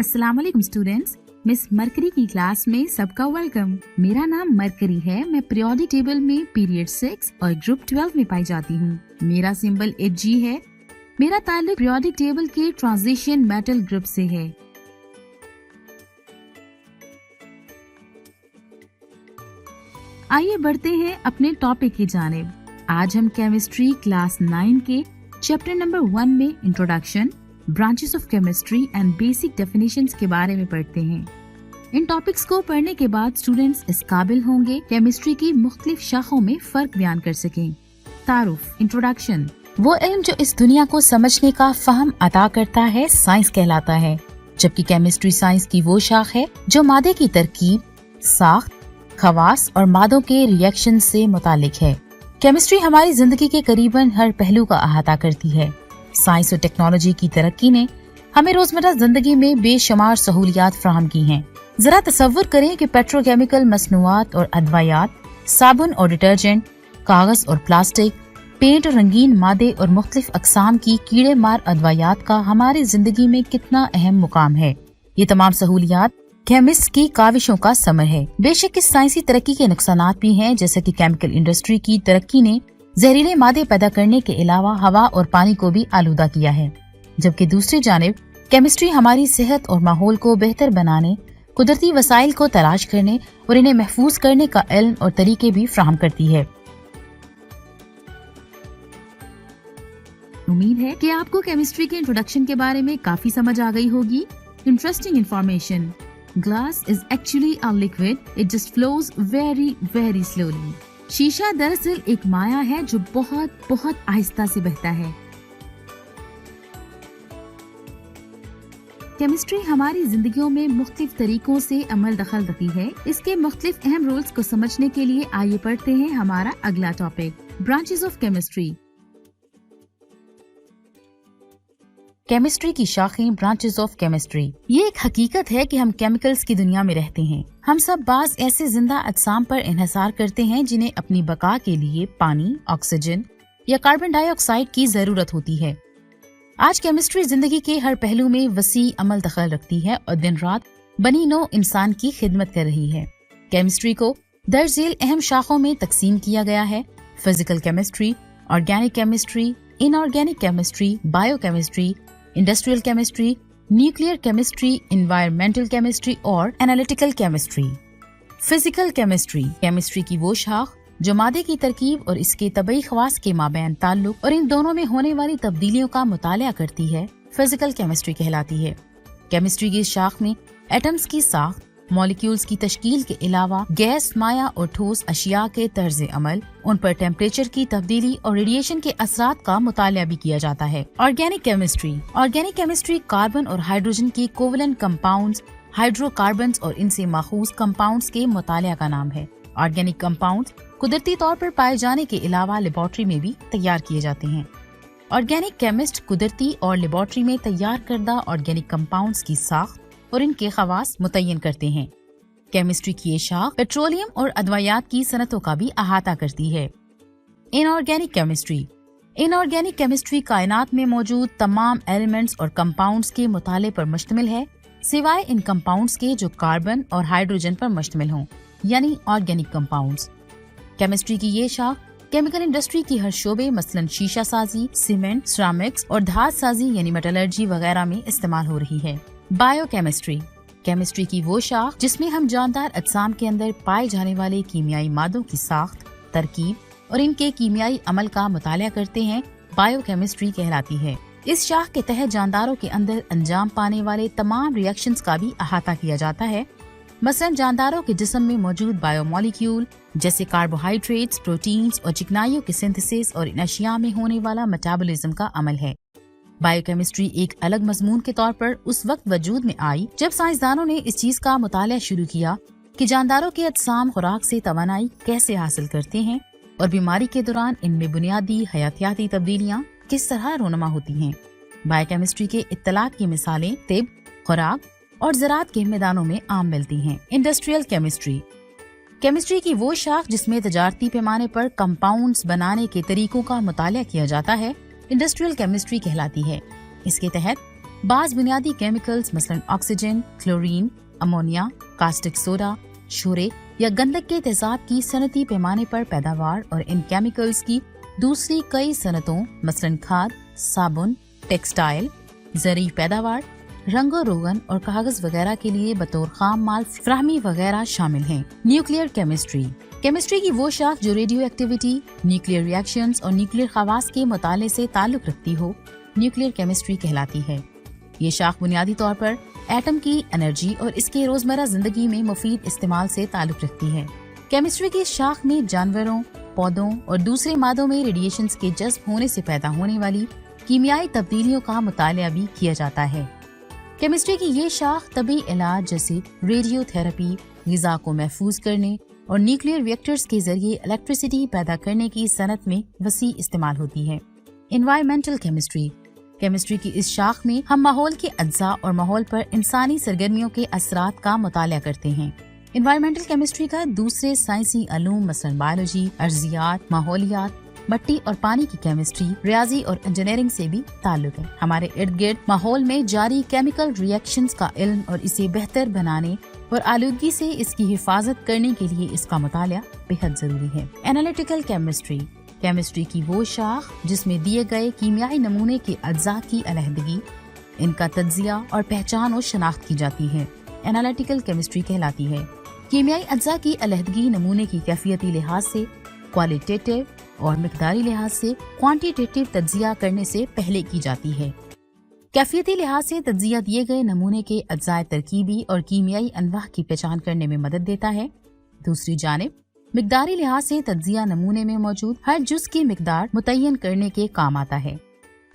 अस्सलाम वालेकुम students, miss mercury की क्लास में सबका वेलकम। मेरा नाम मरकरी है। मैं पीरियोडिक टेबल में पीरियड 6 और ग्रुप 12 में पाई जाती हूँ। मेरा सिंबल Hg है। मेरा ताल्लुक पीरियोडिक टेबल के ट्रांजिशन मेटल ग्रुप से है। आइए बढ़ते हैं अपने टॉपिक की जानिब। आज हम केमिस्ट्री क्लास 9 के चैप्टर नंबर 1 में introduction, branches of chemistry and basic definitions के बारे में पढ़ते हैं। इन टॉपिक्स को पढ़ने के बाद स्टूडेंट्स इस काबिल होंगे केमिस्ट्री की मुख्तलिफ शाखों में फर्क बयान कर सकें। तारुफ, इंट्रोडक्शन। वो इल्म जो इस दुनिया को समझने का फहम अता करता है साइंस कहलाता है, जबकि केमिस्ट्री साइंस की वो शाख है जो मादे की तरकीब, साख्त, खवास और मादों के रिएक्शन से मुतालिक है। केमिस्ट्री हमारी जिंदगी के करीबन हर पहलू का अहाता करती है। साइंस और टेक्नोलॉजी की तरक्की ने हमें रोजमर्रा जिंदगी में बेशुमार सहूलियात फराहम की हैं। जरा तसव्वुर करें कि पेट्रोकेमिकल मसनूआत और अदवायात, साबुन और डिटर्जेंट, कागज और प्लास्टिक, पेंट और रंगीन मादे और मुख्तलिफ अकसाम की कीड़े मार अदवायात का हमारी जिंदगी में कितना अहम मुकाम है। ये तमाम सहूलियात केमिस्ट की काविशों का समर है। बेशक इस साइंसी तरक्की के नुकसानात भी हैं, जैसे कि केमिकल इंडस्ट्री की तरक्की ने जहरीले मादे पैदा करने के अलावा हवा और पानी को भी आलूदा किया है, जबकि दूसरी जानिब केमिस्ट्री हमारी सेहत और माहौल को बेहतर बनाने, कुदरती वसाइल को तलाश करने और इन्हें महफूज करने का इल्म और तरीके भी फराहम करती है। उम्मीद है कि आपको केमिस्ट्री के इंट्रोडक्शन के बारे में काफी समझ आ गई होगी। Interesting information. Glass is actually a liquid, it just flows very very slowly. शीशा दरअसल एक माया है जो बहुत बहुत आहिस्ता से बहता है। केमिस्ट्री हमारी जिंदगियों में मुख्तलिफ तरीकों से अमल दखल रखती है। इसके मुख्तलिफ अहम रोल्स को समझने के लिए आइए पढ़ते हैं हमारा अगला topic, branches of chemistry. Chemistry की शाखें, ब्रांचेस ऑफ केमिस्ट्री। ये एक हकीकत है कि हम केमिकल्स की दुनिया में रहते हैं। हम सब बाज ऐसे जिंदा अजसाम पर इन्हिसार करते हैं जिन्हें अपनी बका के लिए पानी, ऑक्सीजन या कार्बन डाइऑक्साइड की जरूरत होती है। आज केमिस्ट्री जिंदगी के हर पहलू में वसी अमल दखल रखती है और दिन रात बनी नौ इंसान की खिदमत कर रही है। केमिस्ट्री को दर्ज-झेल अहम शाखों में तकसीम किया गया है: physical chemistry, organic chemistry, inorganic chemistry, biochemistry, industrial chemistry, nuclear chemistry, environmental chemistry और analytical chemistry. Physical chemistry, chemistry की वो शाख जो मादे की तरकीब और इसके तबई खवास के माबैन ताल्लुक और इन दोनों में होने वाली तब्दीलियों का मुतालिया करती है, फिजिकल केमिस्ट्री कहलाती है। केमिस्ट्री की इस शाख में एटम्स की साख्त, मॉलिक्यूल्स की तश्कील के अलावा गैस, माया और ठोस अशिया के तर्ज अमल, उन पर टेम्परेचर की तब्दीली और रेडिएशन के असरात का मुतालिया भी किया जाता है। Organic chemistry, organic chemistry carbon और हाइड्रोजन के कोवलेंट कंपाउंड्स, हाइड्रोकार्बन्स और इनसे माखूज कंपाउंड्स के मुतालिया का नाम है। ऑर्गेनिक कंपाउंड्स कुदरती तौर पर पाए जाने के अलावा लेबोरेटरी में भी तैयार किए जाते हैं। ऑर्गेनिक केमिस्ट कुदरती और लेबोरेटरी में तैयार करदा ऑर्गेनिक कंपाउंड्स की साख्त और इनके खवास मुतय्यन करते हैं। केमिस्ट्री की ये शाख पेट्रोलियम और अदवायात की सनतों का भी अहाता करती है। इनऑर्गेनिक केमिस्ट्री, इनऑर्गेनिक केमिस्ट्री कायनात में मौजूद तमाम एलिमेंट्स और कंपाउंड्स के मुताले पर मुश्तमिल है, सिवाय इन कंपाउंड्स के जो कार्बन और हाइड्रोजन पर मुश्तमिल हों, यानी ऑर्गेनिक कंपाउंड्स। केमिस्ट्री की ये शाख केमिकल इंडस्ट्री की हर शोबे मसलन शीशा साजी, सीमेंट, सिरामिक्स और धात साजी यानी मेटलर्जी वगैरह में इस्तेमाल हो रही है। बायोकेमिस्ट्री, केमिस्ट्री की वो शाख जिसमें हम जानदार अजसाम के अंदर पाए जाने वाले कीमियाई मादों की साख्त, तरकीब और इनके कीमियाई अमल का मुतालिया करते हैं, बायोकेमिस्ट्री कहलाती है। इस शाख के तहत जानदारों के अंदर अंजाम पाने वाले तमाम रिएक्शंस का भी अहाता किया जाता है। मसलन जानदारों के जिस्म में मौजूद बायोमोलिक्यूल जैसे कार्बोहाइड्रेट्स, प्रोटीन्स और चिकनाइयों के सिंथेसिस और इन अशिया में होने वाला मेटाबॉलिज्म का अमल है। बायोकेमिस्ट्री एक अलग मजमून के तौर पर उस वक्त वजूद में आई जब साइंसदानों ने इस चीज का मुतालिया शुरू किया कि जानदारों के अजसाम खुराक से तवानाई कैसे हासिल करते हैं और बीमारी के दौरान इनमें बुनियादी हयातियाती तब्दीलियां किस तरह रोनमा होती हैं। बायोकेमिस्ट्री के इत्तलात की मिसालें तिब, खुराक और ज़राअत के मैदानों में आम मिलती हैं। इंडस्ट्रियल केमिस्ट्री, केमिस्ट्री की वो शाख जिसमें तजारती पैमाने पर कंपाउंड्स बनाने के तरीकों का मुतालिया किया जाता है, इंडस्ट्रियल केमिस्ट्री कहलाती है। इसके तहत بعض بنیادی کیمیکلز مثلا oxygen, chlorine, ammonia, caustic soda, شورے یا گندک کے تیزاب کی صنعتی پیمانے پر پیداوار اور ان کیمیکلز کی دوسری کئی صنعتوں مثلا کھاد، صابن، ٹیکسٹائل، زرعی پیداوار، رنگ و روغن اور کاغذ وغیرہ کے لیے بطور خام مال فراہمی وغیرہ شامل ہیں۔ نیوکلیئر کیمسٹری کی وہ شاخ جو ریڈیو ایکٹیویٹی، نیوکلیئر ری ایکشنز اور نیوکلیئر خواص کے مطالعے سے تعلق رکھتی ہو، نیوکلیئر کیمسٹری کہلاتی ہے۔ یہ شاخ بنیادی طور پر ایٹم کی انرجی اور اس کے روزمرہ زندگی میں مفید استعمال سے تعلق رکھتی ہے۔ کیمسٹری کی شاخ میں جانوروں، پودوں اور دوسرے مادوں میں ریڈیشنز کے جذب ہونے سے پیدا ہونے والی کیمیائی تبدیلیوں کا مطالعہ بھی کیا جاتا ہے۔ کیمسٹری کی یہ شاخ طبی علاج جیسے ریڈیو تھراپی، غذا کو محفوظ کرنے اور نیوکلیئر ریئیکٹرز کے ذریعے الیکٹریسٹی پیدا کرنے کی صنعت میں وسیع استعمال ہوتی ہے۔ انوائرمنٹل کیمسٹری کی اس شاخ میں ہم ماحول کے اجزاء اور ماحول پر انسانی سرگرمیوں کے اثرات کا مطالعہ کرتے ہیں۔ انوائرمنٹل کیمسٹری کا دوسرے سائنسی علوم مثلا بایولوجی، ارضیات، ماحولیات، مٹی اور پانی کی کیمسٹری، ریاضی اور انجینئرنگ سے بھی تعلق ہے۔ ہمارے ارد گرد ماحول میں جاری کیمیکل ری ایکشنز کا علم اور اسے بہتر بنانے اور آلودگی سے اس کی حفاظت کرنے کے لیے اس کا مطالعہ بہت ضروری ہے۔ انالیٹیکل کیمسٹری کی وہ شاخ جس میں دیے گئے کیمیائی نمونے کے اجزاء کی علیحدگی، ان کا تجزیہ اور پہچان و شناخت کی جاتی ہے، انالیٹیکل کیمسٹری کہلاتی ہے۔ کیمیائی اجزاء کی علیحدگی نمونے کی کیفیتی لحاظ سے کوالیٹیٹیو اور مقداری لحاظ سے کوانٹیٹیو تجزیہ کرنے سے پہلے کی جاتی ہے۔ کیفیتی لحاظ سے تجزیہ دیے گئے نمونے کے اجزاء ترکیبی اور کیمیائی انواع کی پہچان کرنے میں مدد دیتا ہے۔ دوسری جانب مقداری لحاظ سے تجزیہ نمونے میں موجود ہر جز کی مقدار متعین کرنے کے کام آتا ہے۔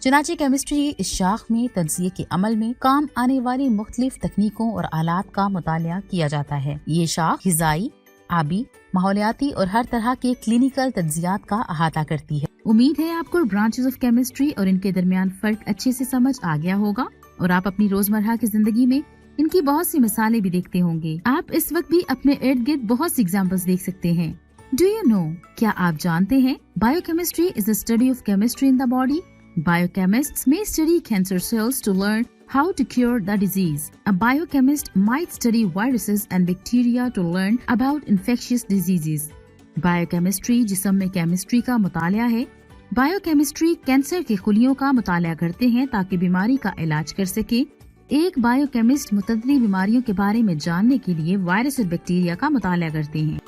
چنانچہ کیمسٹری اس شاخ میں تجزیے کے عمل میں کام آنے والی مختلف تکنیکوں اور آلات کا مطالعہ کیا جاتا ہے۔ یہ شاخ غذائی، آبی، ماحولیاتی اور ہر طرح کے کلینیکل تجزیات کا احاطہ کرتی ہے۔ امید ہے آپ کو برانچز آف کیمسٹری اور ان کے درمیان فرق اچھے سے سمجھ آ گیا ہوگا اور آپ اپنی روزمرہ کی زندگی میں ان کی بہت سی مثالیں بھی دیکھتے ہوں گے۔ آپ اس وقت بھی اپنے ارد گرد بہت سی ایگزامپلز دیکھ سکتے ہیں۔ ڈو یو نو، کیا آپ جانتے ہیں bio chemistry is the study of chemistry in the body. Biochemists may study cancer cells to learn how to cure the disease. A biochemist might study viruses and bacteria to learn about infectious diseases. Biochemistry جسم میں chemistry کا مطالعہ ہے۔ Biochemistry cancer کے خلیوں کا مطالعہ کرتے ہیں تاکہ بیماری کا علاج کر سکے۔ ایک بایوکیمسٹ متعدد بیماریوں کے بارے میں جاننے کے لیے وائرس اور بیکٹیریا کا مطالعہ کرتے ہیں۔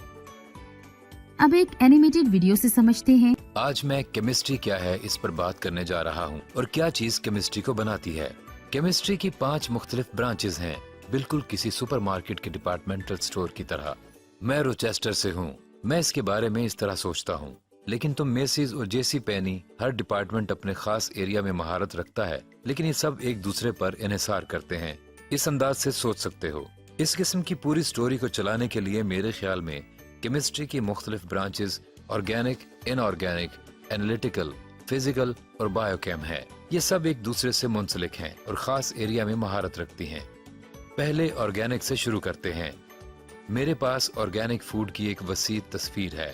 اب ایک اینیمیٹڈ ویڈیو سے سمجھتے ہیں۔ آج میں کیمسٹری کیا ہے اس پر بات کرنے جا رہا ہوں اور کیا چیز کیمسٹری کو بناتی ہے۔ کیمسٹری کی 5 مختلف برانچز ہیں، بالکل کسی سپر مارکیٹ کے ڈپارٹمنٹل سٹور کی طرح۔ میں روچیسٹر سے ہوں، میں اس کے بارے میں اس طرح سوچتا ہوں، لیکن تم میسیز اور جے سی پینی، ہر ڈپارٹمنٹ اپنے خاص ایریا میں مہارت رکھتا ہے، لیکن یہ سب ایک دوسرے پر انحصار کرتے ہیں۔ اس انداز سے سوچ سکتے ہو۔ اس قسم کی پوری سٹوری کو چلانے کے لیے میرے خیال میں کیمسٹری کی مختلف برانچز آرگینک، ان آرگینک، انالیٹیکل، فزیکل اور بایو کیم ہے۔ یہ سب ایک دوسرے سے منسلک ہیں اور خاص ایریا میں مہارت رکھتی ہیں۔ پہلے آرگینک سے شروع کرتے ہیں۔ میرے پاس آرگینک فوڈ کی ایک وسیع تصویر ہے۔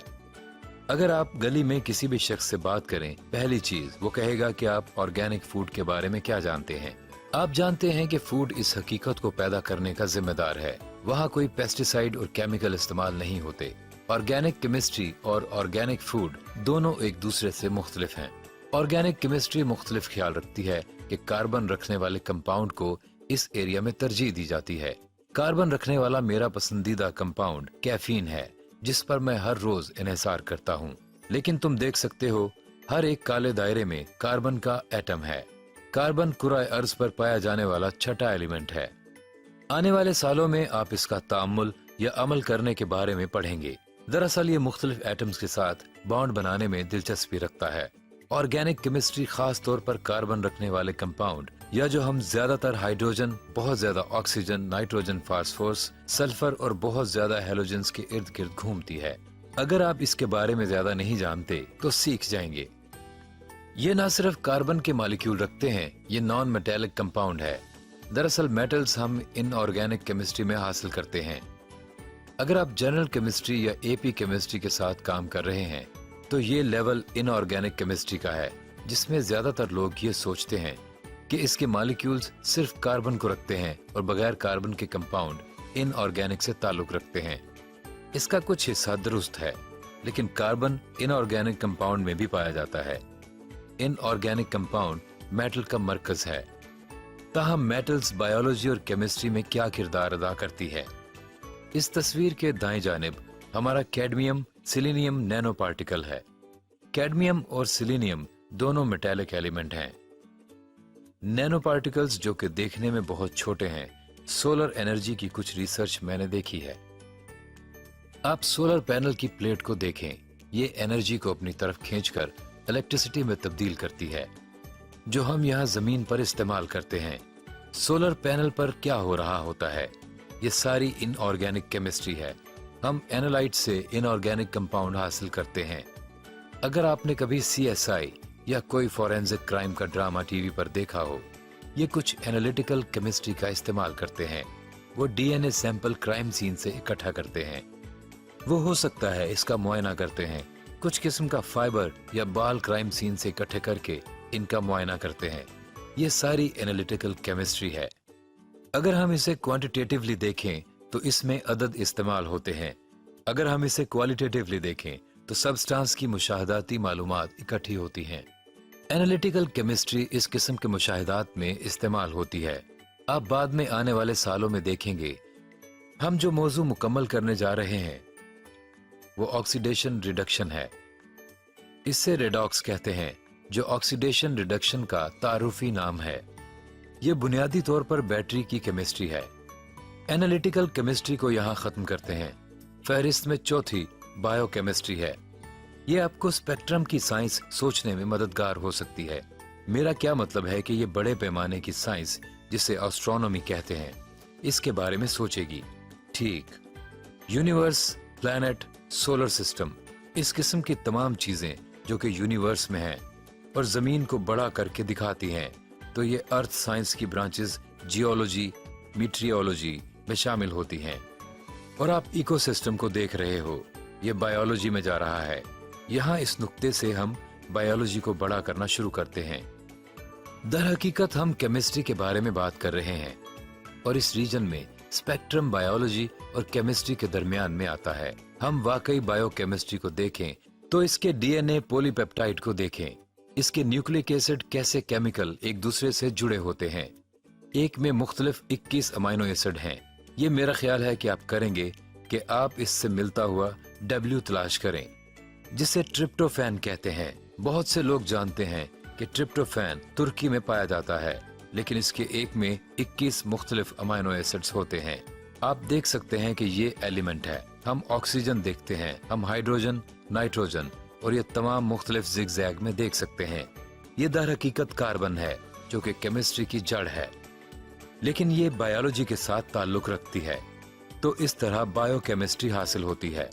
اگر آپ گلی میں کسی بھی شخص سے بات کریں، پہلی چیز وہ کہے گا کہ آپ آرگینک فوڈ کے بارے میں کیا جانتے ہیں۔ آپ جانتے ہیں کہ فوڈ اس حقیقت کو پیدا کرنے کا ذمہ دار ہے، وہاں کوئی پیسٹیسائیڈ اور کیمیکل استعمال نہیں ہوتے۔ آرگینک کیمسٹری اور آرگینک فوڈ دونوں ایک دوسرے سے مختلف ہیں۔ آرگینک کیمسٹری مختلف خیال رکھتی ہے کہ کاربن رکھنے والے کمپاؤنڈ کو اس ایریا میں ترجیح دی جاتی ہے۔ کاربن رکھنے والا میرا پسندیدہ کمپاؤنڈ کیفین ہے، جس پر میں ہر روز انحصار کرتا ہوں۔ لیکن تم دیکھ سکتے ہو ہر ایک کالے دائرے میں کاربن کا ایٹم ہے۔ کاربن کرۂ ارض پر پایا جانے والا چھٹا ایلیمنٹ ہے۔ آنے والے سالوں میں آپ اس کا تعامل یا عمل کرنے کے بارے میں پڑھیں گے۔ دراصل یہ مختلف ایٹمز کے ساتھ بانڈ بنانے میں دلچسپی رکھتا ہے۔ آرگینک کیمسٹری خاص طور پر کاربن رکھنے والے کمپاؤنڈ یا جو ہم زیادہ تر ہائیڈروجن، بہت زیادہ آکسیجن، نائٹروجن، فاسفورس، سلفر اور بہت زیادہ ہیلوجنز کے ارد گرد گھومتی ہے۔ اگر آپ اس کے بارے میں زیادہ نہیں جانتے تو سیکھ جائیں گے۔ یہ نہ صرف کاربن کے مالیکیول رکھتے ہیں، یہ نان میٹیلک کمپاؤنڈ ہے۔ دراصل میٹلز ہم ان آرگینک کیمسٹری میں حاصل کرتے ہیں۔ اگر آپ جنرل کیمسٹری یا اے پی کیمسٹری کے ساتھ کام کر رہے ہیں تو یہ لیول ان آرگینک کیمسٹری کا ہے، جس میں زیادہ تر لوگ یہ سوچتے ہیں कि इसके मॉलिक्यूल्स सिर्फ कार्बन को रखते हैं और बगैर कार्बन के कंपाउंड इनऑर्गेनिक से ताल्लुक रखते हैं। इसका कुछ हिस्सा दुरुस्त है, लेकिन कार्बन इनऑर्गेनिक कंपाउंड में भी पाया जाता है। इनऑर्गेनिक कंपाउंड मेटल का मरकज है। ताहम मेटल्स बायोलॉजी और केमिस्ट्री में क्या किरदार अदा करती है? इस तस्वीर के दाएं जानिब हमारा कैडमियम सिलीनियम नैनो पार्टिकल है। कैडमियम और सिलीनियम दोनों मेटेलिक एलिमेंट हैं। नैनो पार्टिकल्स जो कि देखने में बहुत छोटे हैं, सोलर एनर्जी की कुछ रिसर्च मैंने देखी है। आप सोलर पैनल की प्लेट को देखें, ये एनर्जी को अपनी तरफ खींचकर इलेक्ट्रिसिटी में तब्दील करती है, जो हम यहाँ जमीन पर इस्तेमाल करते हैं। सोलर पैनल पर क्या हो रहा होता है? ये सारी इनऑर्गेनिक केमिस्ट्री है। हम एनालाइट से इनऑर्गेनिक कंपाउंड हासिल करते हैं। अगर आपने कभी CSI या कोई फॉरेंसिक क्राइम का ड्रामा टीवी पर देखा हो, ये कुछ एनालिटिकल केमिस्ट्री का इस्तेमाल करते हैं। वो DNA सैंपल क्राइम सीन से इकट्ठा करते हैं। वो हो सकता है इसका मुआयना करते हैं। कुछ किस्म का फाइबर या बाल क्राइम सीन से इकट्ठे करके इनका मुआयना करते हैं। ये सारी एनालिटिकल केमिस्ट्री है। अगर हम इसे क्वांटिटेटिवली देखें तो इसमें अदद इस्तेमाल होते हैं। अगर हम इसे क्वालिटेटिवली देखें तो सब्सटेंस की मुशाहदाती मालूमात इकट्ठी होती हैं। एनालिटिकल केमिस्ट्री इस किस्म के मुशाहिदात में इस्तेमाल होती है। आप बाद में आने वाले सालों में देखेंगे। हम जो मौजू मुकम्मल करने जा रहे हैं वो ऑक्सीडेशन रिडक्शन है। इससे रेडॉक्स कहते हैं, जो ऑक्सीडेशन रिडक्शन का तारुफी नाम है। ये बुनियादी तौर पर बैटरी की केमिस्ट्री है। एनालिटिकल केमिस्ट्री को यहाँ खत्म करते हैं। फहरिस्त में चौथी बायोकेमिस्ट्री है। ये आपको स्पेक्ट्रम की साइंस सोचने में मददगार हो सकती है। मेरा क्या मतलब है कि ये बड़े पैमाने की साइंस, जिसे एस्ट्रोनॉमी कहते हैं, इसके बारे में सोचेगी। ठीक, यूनिवर्स, प्लैनेट, सोलर सिस्टम, इस किस्म की तमाम चीजें जो कि यूनिवर्स में हैं और जमीन को बड़ा करके दिखाती हैं, तो ये अर्थ साइंस की ब्रांचेस जियोलॉजी, मीट्रियोलॉजी में शामिल होती हैं। और आप इकोसिस्टम को देख रहे हो, ये बायोलॉजी में जा रहा है। यहाँ इस नुक्ते से हम बायोलॉजी को बड़ा करना शुरू करते हैं। दर हकीकत हम केमिस्ट्री के बारे में बात कर रहे हैं और इस रीजन में स्पेक्ट्रम बायोलॉजी और केमिस्ट्री के दरमियान में आता है। हम वाकई बायोकेमिस्ट्री को देखें तो इसके DNA पॉलीपेप्टाइड को देखें। इसके न्यूक्लिक एसिड कैसे केमिकल एक दूसरे से जुड़े होते हैं। एक में मुख्तलिफ 21 अमाइनो एसिड हैं। ये मेरा ख्याल है कि आप करेंगे कि आप इससे मिलता हुआ W तलाश करें, जिसे ट्रिप्टोफैन कहते हैं। बहुत से लोग जानते हैं कि ट्रिप्टोफैन तुर्की में पाया जाता है, लेकिन इसके एक में 21 मुख्तलिफ अमाइनो एसिड्स होते हैं। आप देख सकते हैं कि ये एलिमेंट है। हम ऑक्सीजन देखते हैं, हम हाइड्रोजन, नाइट्रोजन और ये तमाम मुख्तलिफ जिगजैग में देख सकते हैं। ये दर हकीकत कार्बन है, जो कि केमिस्ट्री की जड़ है, लेकिन ये बायोलॉजी के साथ ताल्लुक रखती है। तो इस तरह बायोकेमिस्ट्री हासिल होती है।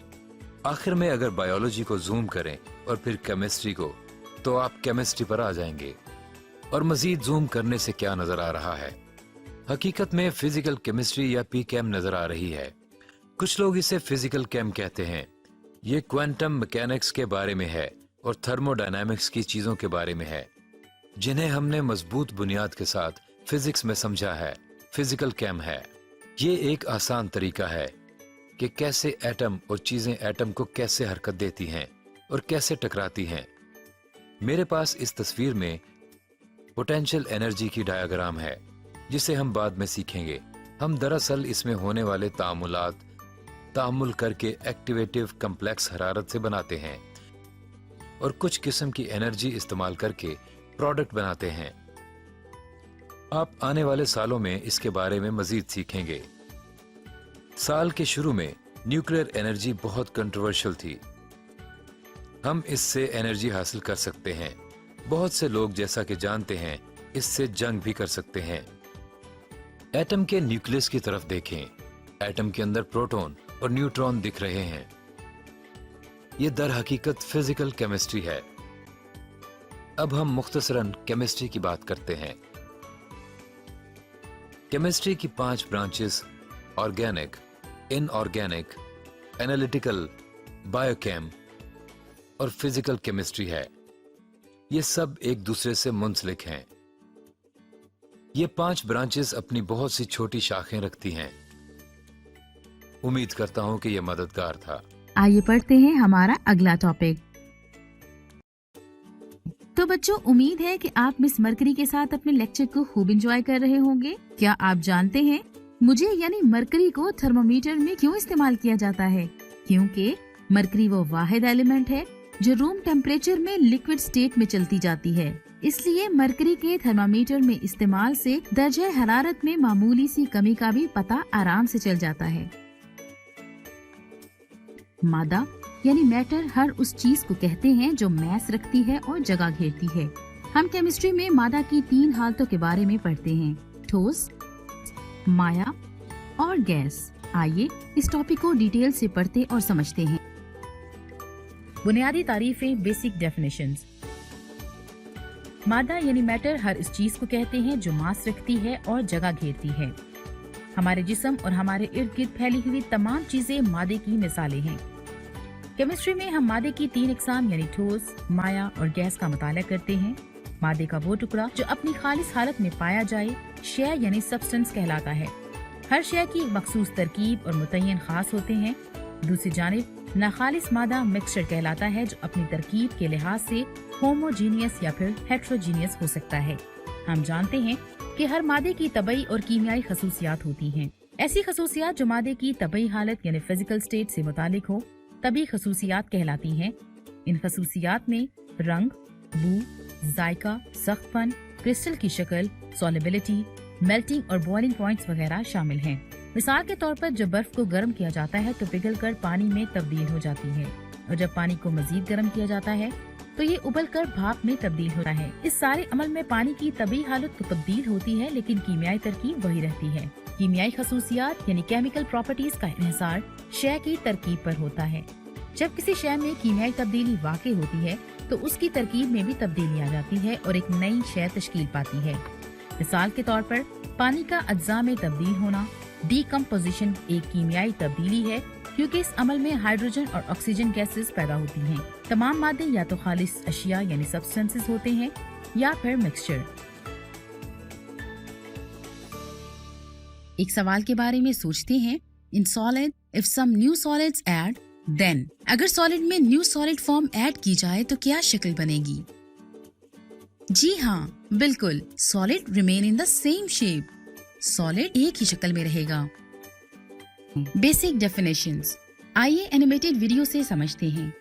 आखिर में अगर बायोलॉजी को जूम करें और फिर केमिस्ट्री को, तो आप केमिस्ट्री पर आ जाएंगे। और मजीद जूम करने से क्या नजर आ रहा है? हकीकत में फिजिकल केमिस्ट्री या पीकेम नजर आ रही है। कुछ लोग इसे फिजिकल केम कहते हैं। ये क्वांटम मैकेनिक्स के बारे में है और थर्मोडायनामिक्स की चीजों के बारे में है, जिन्हें हमने मजबूत बुनियाद के साथ फिजिक्स में समझा है। फिजिकल केम है। ये एक आसान तरीका है कि कैसे एटम और चीजें एटम को कैसे हरकत देती हैं और कैसे टकराती हैं। मेरे पास इस तस्वीर में पोटेंशियल एनर्जी की डायग्राम है, जिसे हम बाद में सीखेंगे। हम दरअसल इसमें होने वाले तामुलात तामुल करके एक्टिवेटिव कम्प्लेक्स हरारत से बनाते हैं और कुछ किस्म की एनर्जी इस्तेमाल करके प्रोडक्ट बनाते हैं। आप आने वाले सालों में इसके बारे में मजीद सीखेंगे। साल के शुरू में न्यूक्लियर एनर्जी बहुत कंट्रोवर्शियल थी। हम इससे एनर्जी हासिल कर सकते हैं। बहुत से लोग, जैसा कि जानते हैं, इससे जंग भी कर सकते हैं। एटम के न्यूक्लियस की तरफ देखें। एटम के अंदर प्रोटॉन और न्यूट्रॉन दिख रहे हैं। ये दर हकीकत फिजिकल केमिस्ट्री है। अब हम मुख्तसरन केमिस्ट्री की बात करते हैं। केमिस्ट्री की 5 branches organic, inorganic, analytical, biochem और फिजिकल केमिस्ट्री है। ये सब एक दूसरे से मुंसलिक हैं। ये 5 ब्रांचेस अपनी बहुत सी छोटी शाखें रखती हैं। उम्मीद करता हूँ कि ये मददगार था। आइए पढ़ते हैं हमारा अगला टॉपिक। तो बच्चों, उम्मीद है कि आप मिस मरकरी के साथ अपने लेक्चर को खूब एंजॉय कर रहे होंगे। क्या आप जानते हैं मुझे यानी मरकरी को थर्मोमीटर में क्यों इस्तेमाल किया जाता है? क्योंकि मरकरी वो वाहिद एलिमेंट है जो रूम टेम्परेचर में लिक्विड स्टेट में चलती जाती है। इसलिए मरकरी के थर्मामीटर में इस्तेमाल से दर्जा हरारत में मामूली सी कमी का भी पता आराम से चल जाता है। मादा यानी मैटर हर उस चीज को कहते हैं जो मैस रखती है और जगह घेरती है। हम केमिस्ट्री में मादा की 3 हालतों के बारे में पढ़ते हैं, ठोस, माया और गैस। आइए इस टॉपिक को डिटेल से पढ़ते और समझते हैं। बुनियादी तारीफें, बेसिक डेफिनेशंस। मादा यानी मैटर हर इस चीज को कहते हैं जो मास रखती है और जगह घेरती है। हमारे जिस्म और हमारे इर्द गिर्द फैली हुई तमाम चीजें मादे की मिसालें हैं। केमिस्ट्री में हम मादे की 3 अक़साम यानी ठोस, माया और गैस का मुताला करते हैं। मादे का वो टुकड़ा जो अपनी खालिस हालत में पाया जाए शय यानी सब्सटेंस कहलाता है। हर शय की एक मखसूस तरकीब और मुतय्यन खास होते हैं। दूसरी जानिब नाखालिस मादा मिक्सचर कहलाता है जो अपनी तरकीब के लिहाज से होमोजीनियस या फिर हेट्रोजीनियस हो सकता है। हम जानते हैं कि हर मादे की तबई और कीमियाई खसूसियात होती हैं। ऐसी खसूसियात जो मादे की तबई हालत यानी फिजिकल स्टेट से मुतालिक हो तभी खसूसियात कहलाती हैं। इन खसूसियात में रंग, बू, जायका, सख्तपन, क्रिस्टल की शक्ल, सॉलिबिलिटी, मेल्टिंग और बॉइलिंग पॉइंट्स वगैरह शामिल हैं। मिसाल के तौर पर जब बर्फ को गर्म किया जाता है तो पिघलकर पानी में तब्दील हो जाती है, और जब पानी को मजीद गर्म किया जाता है तो ये उबलकर भाप में तब्दील होता है। इस सारे अमल में पानी की तबी हालत तो तब्दील होती है लेकिन कीमियाई तरकीब वही रहती है। कीमियाई खसूसियात यानी केमिकल प्रॉपर्टीज का इन्हिसार शय की तरकीब पर होता है। जब किसी शय में कीमियाई तब्दीली वाक़ई होती है तो उसकी तरकीब में भी तब्दीली आ जाती है और एक नई शय तश्कील पाती है। मिसाल के तौर पर पानी का अज्जा में तब्दील होना, डीकम्पोजिशन, एक कीमियाई तब्दीली है क्योंकि इस अमल में हाइड्रोजन और ऑक्सीजन गैसेस पैदा होती हैं। तमाम मादे या तो खालिस अशिया यानी सब्सटेंसेस होते हैं या फिर मिक्सचर। एक सवाल के बारे में सोचते हैं, in solid if some new solids add then, अगर सॉलिड में न्यू सॉलिड फॉर्म ऐड की जाए तो क्या शक्ल बनेगी? जी हाँ, बिल्कुल, solid remain in the same shape, solid एक ही शक्ल में रहेगा। Basic definitions. आइए एनिमेटेड वीडियो से समझते हैं।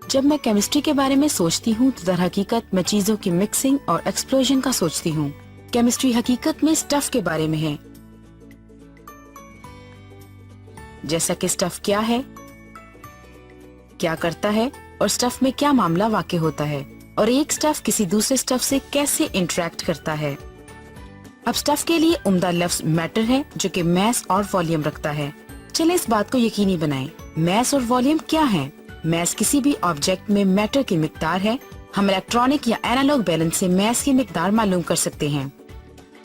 जब मैं केमिस्ट्री के बारे में सोचती हूँ तो दर हकीकत मैं चीजों की मिक्सिंग और एक्सप्लोजन का सोचती हूँ। केमिस्ट्री हकीकत में स्टफ के बारे में है, जैसा कि स्टफ क्या है, क्या करता है और स्टफ में क्या मामला वाक़ई होता है और एक स्टफ किसी दूसरे स्टफ से कैसे इंटरेक्ट करता है। अब स्टफ के लिए उम्दा लफ्ज मैटर है जो कि मैस और वॉल्यूम रखता है। चले इस बात को यकीनी बनाएं। मैस और वॉल्यूम क्या है? मैस किसी भी ऑब्जेक्ट में मैटर की मिकदार है। हम इलेक्ट्रॉनिक या एनालॉग बैलेंस से मैस की मिकदार मालूम कर सकते हैं।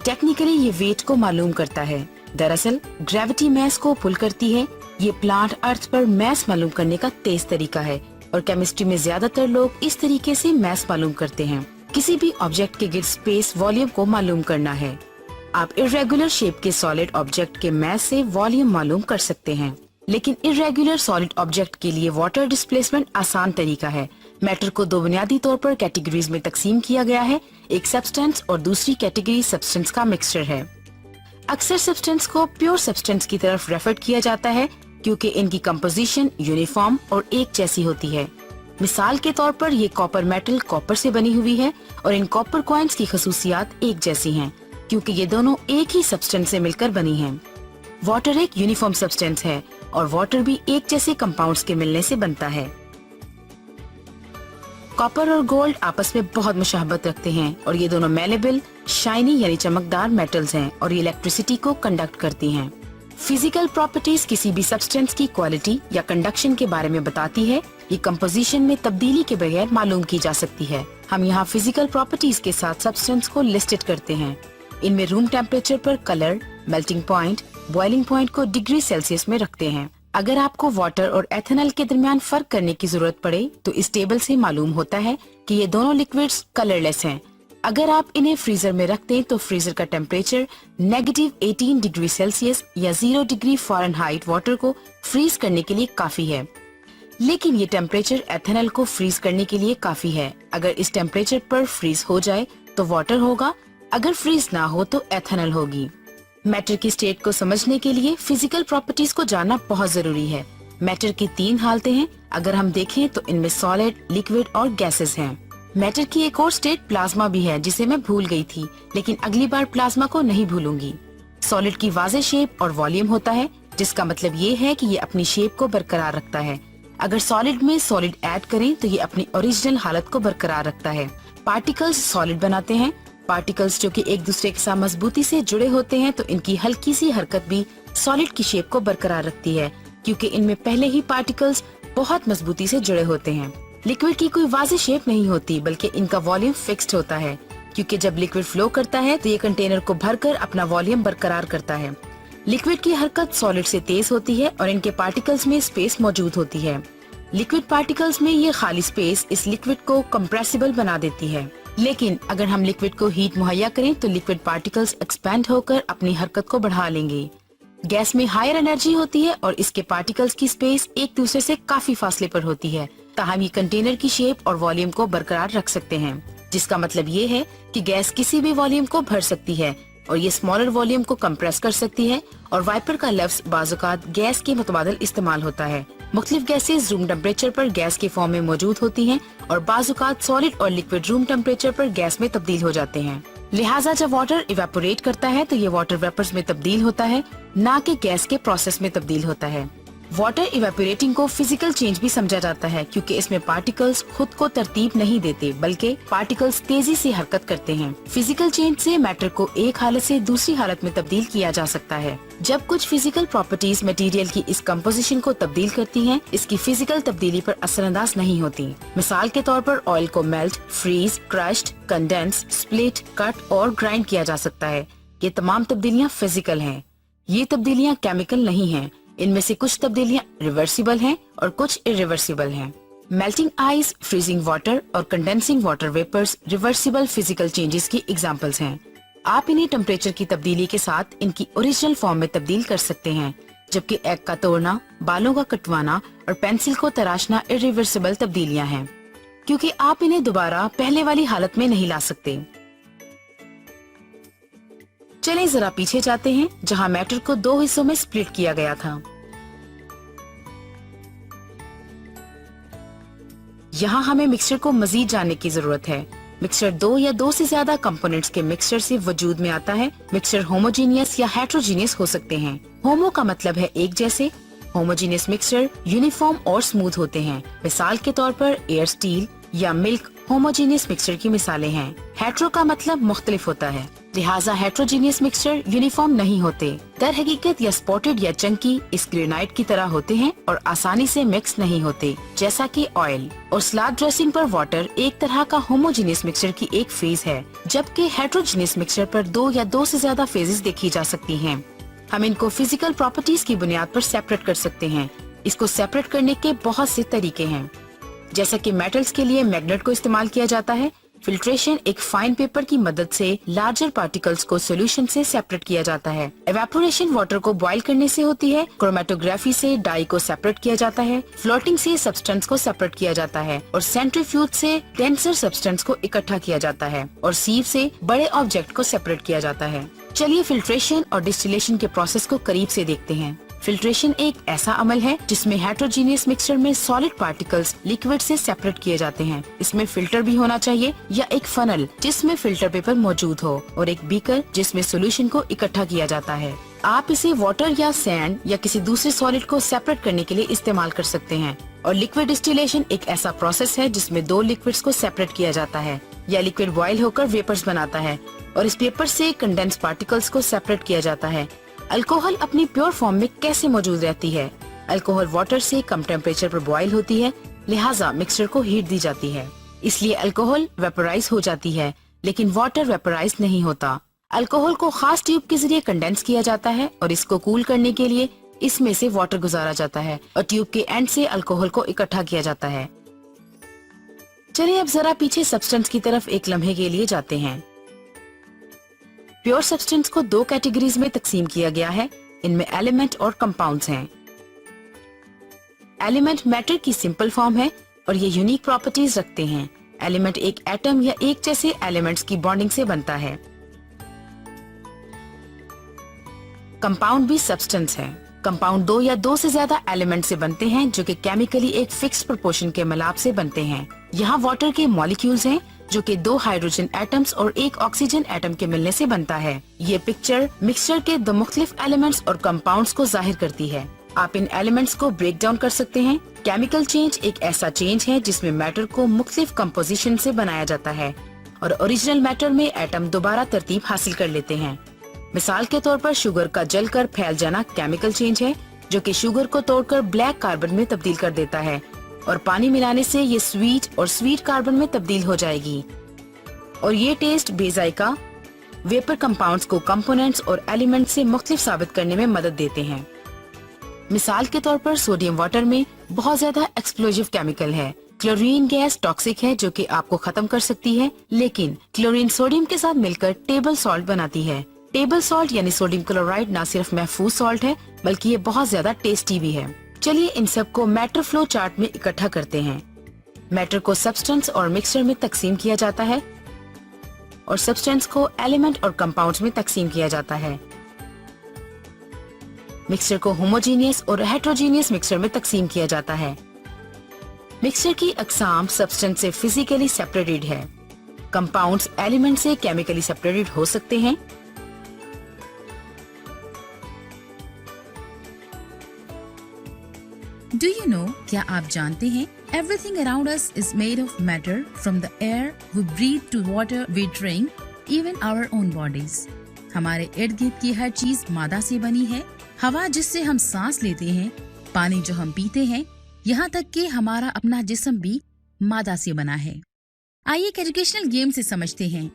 टेक्निकली ये वेट को मालूम करता है। दरअसल ग्रेविटी मैस को पुल करती है। ये प्लांट अर्थ पर मैस मालूम करने का तेज तरीका है और केमिस्ट्री में ज्यादातर लोग इस तरीके से मैस मालूम करते हैं। किसी भी ऑब्जेक्ट के गिर्द स्पेस वॉल्यूम को मालूम करना है। आप इर्रेगुलर शेप के सॉलिड ऑब्जेक्ट के मैस से वॉल्यूम मालूम कर सकते हैं, लेकिन इर्रेगुलर सॉलिड ऑब्जेक्ट के लिए वाटर डिस्प्लेसमेंट आसान तरीका है। मैटर को 2 बुनियादी तौर पर कैटेगरीज में तकसीम किया गया है। एक सब्सटेंस और दूसरी कैटेगरी सब्सटेंस का मिक्सचर है। अक्सर सब्सटेंस को प्योर सब्सटेंस की तरफ रेफर किया जाता है क्योंकि इनकी कंपोजिशन यूनिफॉर्म और एक जैसी होती है। मिसाल के तौर पर ये कॉपर मेटल कॉपर से बनी हुई है और इन कॉपर कॉइन्स की खसूसियात एक जैसी हैं क्योंकि ये दोनों एक ही सब्सटेंस से मिलकर बनी हैं। वाटर एक यूनिफॉर्म सब्सटेंस है और वाटर भी एक जैसे कंपाउंड्स के मिलने से बनता है। कॉपर और गोल्ड आपस में बहुत मुशाबहत रखते हैं और ये दोनों मेलेबल, शाइनी यानी चमकदार मेटल्स हैं और ये इलेक्ट्रिसिटी को कंडक्ट करती हैं। फिजिकल प्रॉपर्टीज किसी भी सब्सटेंस की क्वालिटी या कंडक्शन के बारे में बताती है। ये कंपोजिशन में तब्दीली के बगैर मालूम की जा सकती है। हम यहाँ फिजिकल प्रॉपर्टीज के साथ सब्सटेंस को लिस्टेड करते हैं। इनमें रूम टेम्परेचर पर colour, melting point, boiling point को डिग्री सेल्सियस में रखते हैं। اگر آپ کو واٹر اور ایتھنال کے درمیان فرق کرنے کی ضرورت پڑے تو اس ٹیبل سے معلوم ہوتا ہے کہ یہ دونوں لکوڈز کلر لیس ہیں۔ اگر آپ انہیں فریزر میں رکھ دیں تو فریزر کا ٹیمپریچر -18 ڈگری سیلسیس یا 0 ڈگری فارنہائٹ واٹر کو فریز کرنے کے لیے کافی ہے، لیکن یہ ٹیمپریچر ایتھنال کو فریز کرنے کے لیے کافی ہے۔ اگر اس ٹیمپریچر پر فریز ہو جائے تو واٹر ہوگا، اگر فریز نہ ہو تو ایتھنال ہوگی۔ میٹر کی اسٹیٹ کو سمجھنے کے لیے فزیکل پراپرٹیز کو جاننا بہت ضروری ہے۔ میٹر کی 3 حالتیں ہیں، اگر ہم دیکھیں تو ان میں سالڈ، لیکوڈ اور گیسز ہیں۔ میٹر کی ایک اور اسٹیٹ پلازما بھی ہے جسے میں بھول گئی تھی، لیکن اگلی بار پلازما کو نہیں بھولوں گی۔ سالڈ کی واضح شیپ اور والیوم ہوتا ہے، جس کا مطلب یہ ہے کہ یہ اپنی شیپ کو برقرار رکھتا ہے۔ اگر سالڈ میں سالڈ ایڈ کریں تو یہ اپنی اوریجنل حالت کو برقرار رکھتا ہے۔ پارٹیکلز سالڈ بناتے ہیں۔ پارٹیکلز جو کہ ایک دوسرے کے ساتھ مضبوطی سے جڑے ہوتے ہیں تو ان کی ہلکی سی حرکت بھی سالڈ کی شیپ کو برقرار رکھتی ہے، کیونکہ ان میں پہلے ہی پارٹیکلز بہت مضبوطی سے جڑے ہوتے ہیں۔ لیکوڈ کی کوئی واضح شیپ نہیں ہوتی، بلکہ ان کا والیوم فکسڈ ہوتا ہے، کیونکہ جب لیکوڈ فلو کرتا ہے تو یہ کنٹینر کو بھر کر اپنا والیوم برقرار کرتا ہے۔ لیکوڈ کی حرکت سالڈ سے تیز ہوتی ہے اور ان کے پارٹیکلز میں اسپیس موجود ہوتی ہے۔ لیکوڈ پارٹیکلز میں یہ خالی اسپیس اس لیکوڈ کو کمپریسیبل بنا دیتی ہے، لیکن اگر ہم لیکوڈ کو ہیٹ مہیا کریں تو لیکوڈ پارٹیکلز ایکسپینڈ ہو کر اپنی حرکت کو بڑھا لیں گے۔ گیس میں ہائر انرجی ہوتی ہے اور اس کے پارٹیکلز کی اسپیس ایک دوسرے سے کافی فاصلے پر ہوتی ہے، تاہم یہ کنٹینر کی شیپ اور والیوم کو برقرار رکھ سکتے ہیں، جس کا مطلب یہ ہے کہ گیس کسی بھی والیوم کو بھر سکتی ہے اور یہ اسمالر والیوم کو کمپریس کر سکتی ہے، اور وائپر کا لفظ بعض اوقات گیس کے متبادل استعمال ہوتا ہے۔ مختلف گیسز روم ٹیمپریچر پر گیس کے فارم میں موجود ہوتی ہیں اور بعض اوقات سالڈ اور لیکوڈ روم ٹیمپریچر پر گیس میں تبدیل ہو جاتے ہیں۔ لہٰذا جب واٹر ایواپوریٹ کرتا ہے تو یہ واٹر ویپرز میں تبدیل ہوتا ہے، نہ کہ گیس کے پروسیس میں تبدیل ہوتا ہے۔ واٹر ایواپوریٹنگ کو فزیکل چینج بھی سمجھا جاتا ہے، کیونکہ اس میں پارٹیکلز خود کو ترتیب نہیں دیتے بلکہ پارٹیکلز تیزی سے حرکت کرتے ہیں۔ فزیکل چینج سے میٹر کو ایک حالت سے دوسری حالت میں تبدیل کیا جا سکتا ہے۔ جب کچھ فزیکل پراپرٹیز مٹیریل کی اس کمپوزیشن کو تبدیل کرتی ہیں، اس کی فزیکل تبدیلی پر اثر انداز نہیں ہوتی۔ مثال کے طور پر آئل کو melt, freeze, crushed, condense, split, cut اور گرائنڈ کیا جا سکتا ہے۔ یہ تمام تبدیلیاں فزیکل ہیں۔ یہ تبدیلیاں کیمیکل نہیں ہیں۔ ان میں سے کچھ تبدیلیاں ریورسیبل ہیں اور کچھ irreversible ہیں۔ میلٹنگ آئس، فریزنگ واٹر اور condensing water vapours reversible physical changes کی ایگزامپلز ہیں۔ آپ انہیں ٹیمپریچر کی تبدیلی کے ساتھ ان کی اوریجنل فارم میں تبدیل کر سکتے ہیں، جبکہ ایگ کا توڑنا، بالوں کا کٹوانا اور پینسل کو تراشنا irreversible تبدیلیاں ہیں، کیونکہ آپ انہیں دوبارہ پہلے والی حالت میں نہیں لا سکتے۔ چلیں ذرا پیچھے جاتے ہیں جہاں میٹر کو 2 حصوں میں سپلٹ کیا گیا تھا۔ یہاں ہمیں مکسچر کو مزید جاننے کی ضرورت ہے۔ مکسچر 2 یا 2 سے زیادہ کمپوننٹس کے مکسچر سے وجود میں آتا ہے۔ مکسچر ہوموجینئس یا ہیٹروجینئس ہو سکتے ہیں۔ ہومو کا مطلب ہے ایک جیسے۔ ہوموجینئس مکسچر یونیفارم اور سموتھ ہوتے ہیں۔ مثال کے طور پر ایئر اسٹیل یا ملک ہوموجینئس مکسچر کی مثالیں ہیں۔ ہیٹرو کا مطلب مختلف ہوتا ہے، لہٰذا ہیٹروجینئس مکسچر یونیفارم نہیں ہوتے۔ در حقیقت یا سپوٹڈ یا چنکی اس گرینائٹ کی طرح ہوتے ہیں اور آسانی سے مکس نہیں ہوتے، جیسا کہ آئل اور سلاد ڈریسنگ پر واٹر ایک طرح کا ہوموجینئس مکسچر کی ایک فیز ہے، جبکہ ہیٹروجینئس مکسچر پر 2 یا 2 سے زیادہ فیزز دیکھی جا سکتی ہیں۔ ہم ان کو فزیکل پراپرٹیز کی بنیاد پر سیپریٹ کر سکتے ہیں۔ اس کو سیپریٹ کرنے کے بہت سے طریقے ہیں، جیسا کہ میٹلز کے لیے میگنیٹ کو استعمال کیا جاتا ہے۔ فلٹریشن ایک فائن پیپر کی مدد سے لارجر پارٹیکلز کو سولوشن سے سیپریٹ کیا جاتا ہے۔ ایواپوریشن واٹر کو بوائل کرنے سے ہوتی ہے۔ کرومیٹوگرافی سے ڈائی کو سیپریٹ کیا جاتا ہے۔ فلوٹنگ سے سبسٹنس کو سیپریٹ کیا جاتا ہے اور سینٹریفیوج سے ڈینسر سبسٹنس کو اکٹھا کیا جاتا ہے اور سیو سے بڑے آبجیکٹ کو سیپریٹ کیا جاتا ہے۔ چلیے فلٹریشن اور ڈسٹیلیشن کے پروسیس کو قریب سے دیکھتے ہیں۔ فلٹریشن ایک ایسا عمل ہے جس میں ہیٹروجینئس مکسچر میں سالڈ پارٹیکلز لیکوڈ سے سیپریٹ کیے جاتے ہیں۔ اس میں فلٹر بھی ہونا چاہیے یا ایک فنل جس میں فلٹر پیپر موجود ہو اور ایک بیکر جس میں سولوشن کو اکٹھا کیا جاتا ہے۔ آپ اسے واٹر یا سینڈ یا کسی دوسرے سالڈ کو سیپریٹ کرنے کے لیے استعمال کر سکتے ہیں۔ اور لیکوڈ ڈسٹیلیشن ایک ایسا پروسیس ہے جس میں 2 لیکوڈز کو سیپریٹ کیا جاتا ہے یا لیکوڈ بوائل ہو کر ویپرز بناتا ہے اور اس پیپر سے کنڈینس پارٹیکلز کو سیپریٹ کیا جاتا ہے۔ الکوہل اپنی پیور فارم میں کیسے موجود رہتی ہے؟ الکوہل واٹر سے کم ٹیمپریچر پر بوائل ہوتی ہے، لہٰذا مکسچر کو ہیٹ دی جاتی ہے، اس لیے الکوہل ویپرائز ہو جاتی ہے، لیکن واٹر ویپرائز نہیں ہوتا۔ الکوہل کو خاص ٹیوب کے ذریعے کنڈینس کیا جاتا ہے اور اس کو کول کرنے کے لیے इसमें से वाटर गुजारा जाता है और ट्यूब के एंड से अल्कोहल को इकट्ठा किया जाता है। चलिए अब जरा पीछे सब्सटेंस की तरफ एक लम्हे के लिए जाते हैं। प्योर सब्सटेंस को दो कैटेगरीज में तकसीम किया गया है। इनमें एलिमेंट और कंपाउंड्स हैं। एलिमेंट मैटर की सिंपल फॉर्म है और ये यूनिक प्रॉपर्टीज रखते हैं। एलिमेंट एक एटम या एक जैसे एलिमेंट्स की बॉन्डिंग से बनता है। कंपाउंड भी सब्सटेंस है। कंपाउंड दो या दो से ज्यादा एलिमेंट से बनते हैं जो कि केमिकली एक फिक्स प्रोपोर्शन के मिलाप से बनते हैं। यहाँ वाटर के मॉलिक्यूल्स हैं जो कि दो हाइड्रोजन एटम्स और एक ऑक्सीजन एटम के मिलने से बनता है। ये पिक्चर मिक्सचर के दो मुख्तलिफ एलिमेंट्स और कंपाउंड्स को जाहिर करती है। आप इन एलिमेंट्स को ब्रेक डाउन कर सकते हैं। केमिकल चेंज एक ऐसा चेंज है जिसमें मैटर को मुख्तलिफ कंपोजिशन से बनाया जाता है और ओरिजिनल मैटर में एटम दोबारा तरतीब हासिल कर लेते हैं। मिसाल के तौर पर शुगर का जलकर फैल जाना केमिकल चेंज है जो कि शुगर को तोड़कर ब्लैक कार्बन में तब्दील कर देता है और पानी मिलाने से ये स्वीट और स्वीट कार्बन में तब्दील हो जाएगी। और ये टेस्ट बेजायका वेपर कंपाउंड्स को कंपोनेंट्स और एलिमेंट्स से मुख्तलिफ साबित करने में मदद देते हैं। मिसाल के तौर पर सोडियम वाटर में बहुत ज्यादा एक्सप्लोजिव केमिकल है। क्लोरीन गैस टॉक्सिक है जो कि आपको खत्म कर सकती है, लेकिन क्लोरीन सोडियम के साथ मिलकर टेबल सॉल्ट बनाती है। टेबल सॉल्ट यानी सोडियम क्लोराइड न सिर्फ महफूज सॉल्ट है बल्कि ये बहुत ज्यादा टेस्टी भी है। चलिए इन सब को मैटर फ्लो चार्ट में इकट्ठा करते हैं। मैटर को सब्सटेंस और मिक्सचर में तकसीम किया जाता है और सब्सटेंस को एलिमेंट और कंपाउंड्स में तकसीम किया जाता है। मिक्सचर को होमोजीनियस और हेट्रोजीनियस मिक्सचर में तकसीम किया जाता है। मिक्सचर की अकसाम सब्सटेंस से फिजिकली सेपरेटेड है। कंपाउंड्स एलिमेंट से केमिकली सेपरेटेड हो सकते हैं। Do you know, क्या आप जानते हैं everything around us is made of matter, from the air we breathe to water we drink, even our own bodies. हमारे इर्द गिर्द की हर चीज मादा से बनी है। हवा जिससे हम सांस लेते हैं, पानी जो हम पीते हैं, यहाँ तक कि हमारा अपना जिस्म भी मादा से बना है। आइए एक एजुकेशनल गेम से समझते हैं।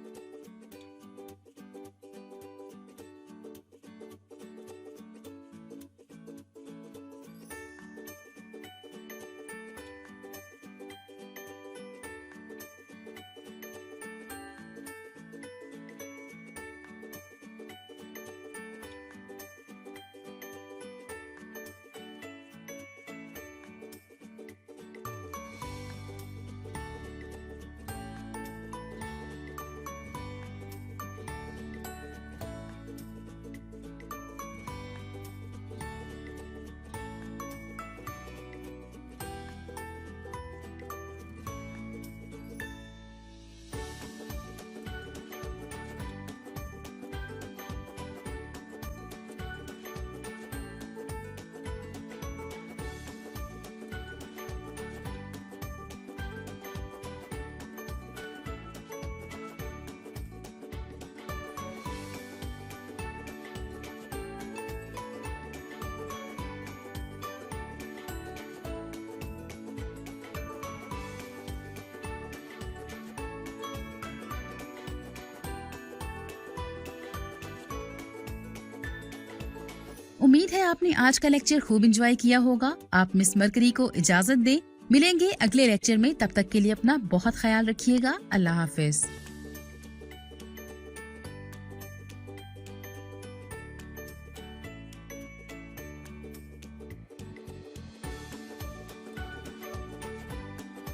उम्मीद है आपने आज का लेक्चर खूब एंजॉय किया होगा। आप मिस मरकरी को इजाजत दें। मिलेंगे अगले लेक्चर में, तब तक के लिए अपना बहुत ख्याल रखिएगा। अल्लाह हाफिज।